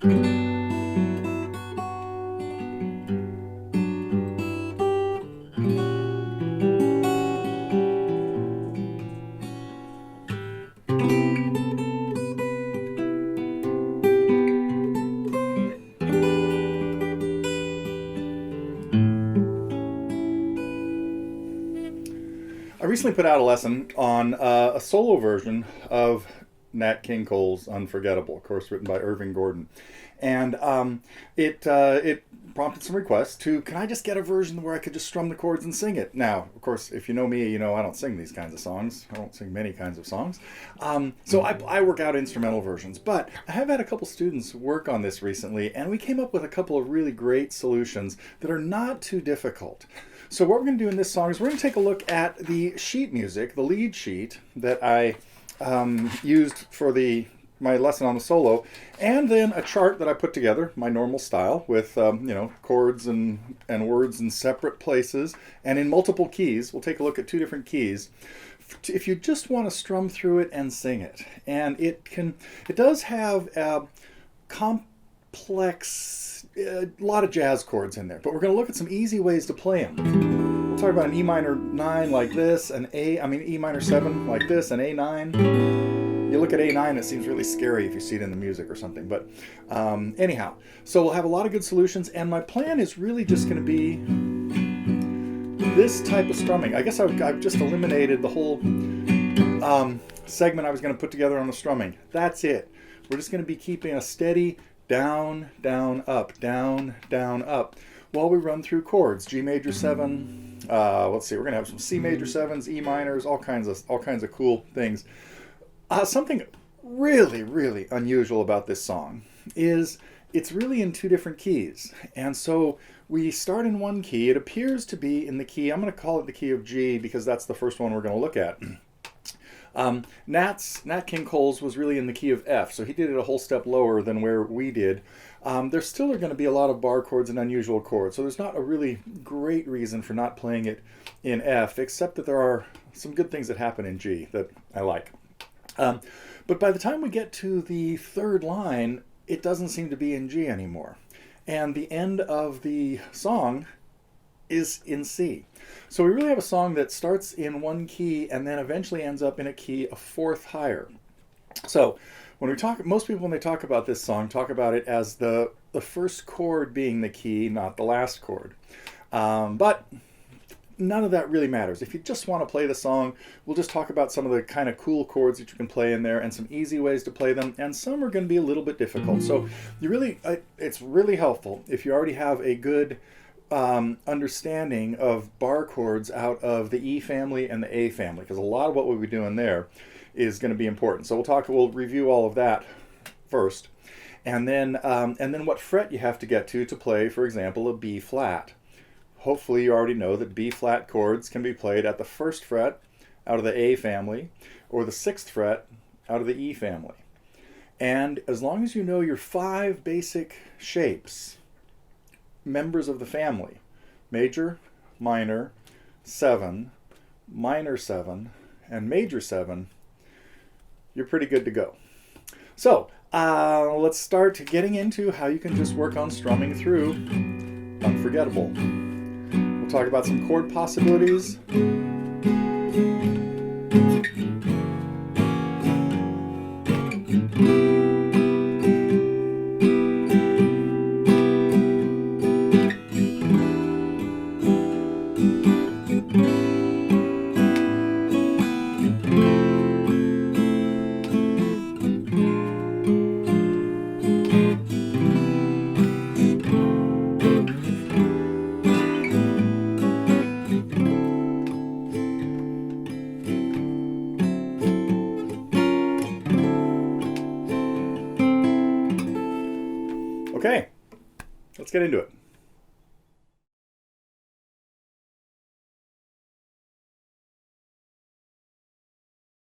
I recently put out a lesson on a solo version of Nat King Cole's "Unforgettable," of course, written by Irving Gordon, and it prompted some requests to, can I just get a version where I could just strum the chords and sing it? Now, of course, if you know me, you know I don't sing these kinds of songs. I don't sing many kinds of songs, so I work out instrumental versions. But I have had a couple students work on this recently, and we came up with a couple of really great solutions that are not too difficult. So what we're going to do in this song is we're going to take a look at the sheet music, the lead sheet that I used for my lesson on the solo, and then a chart that I put together, my normal style, with chords and words in separate places and in multiple keys. We'll take a look at two different keys if you just want to strum through it and sing it. And it does have a complex, a lot of jazz chords in there, but we're going to look at some easy ways to play them. We'll talk about an E minor 9 like this, E minor 7 like this, an A9. You look at A9, it seems really scary if you see it in the music or something, but anyhow. So we'll have a lot of good solutions, and my plan is really just going to be this type of strumming. I guess I've just eliminated the whole segment I was going to put together on the strumming. That's it. We're just going to be keeping a steady down, down, up, down, down, up, while we run through chords. G major 7. Let's see. We're going to have some C major 7s, E minors, all kinds of cool things. Something really, really unusual about this song is it's really in two different keys. And so we start in one key. It appears to be in the key, I'm going to call it the key of G because that's the first one we're going to look at. Nat King Cole's was really in the key of F, so he did it a whole step lower than where we did. There still are going to be a lot of bar chords and unusual chords, so there's not a really great reason for not playing it in F, except that there are some good things that happen in G that I like. But by the time we get to the third line, it doesn't seem to be in G anymore. And the end of the song is in C. So we really have a song that starts in one key and then eventually ends up in a key a fourth higher. So when we talk, most people when they talk about this song talk about it as the first chord being the key, not the last chord. But none of that really matters. If you just want to play the song, we'll just talk about some of the kind of cool chords that you can play in there and some easy ways to play them, and some are going to be a little bit difficult. So it's really helpful if you already have a good understanding of bar chords out of the E family and the A family, because a lot of what we'll be doing there is going to be important. So we'll review all of that first, and then what fret you have to get to play, for example, a B flat. Hopefully you already know that B flat chords can be played at the first fret out of the A family or the sixth fret out of the E family. And as long as you know your 5 basic shapes, members of the family, major, minor, 7, minor 7, and major 7, you're pretty good to go. So let's start getting into how you can just work on strumming through Unforgettable. We'll talk about some chord possibilities. Okay, let's get into it.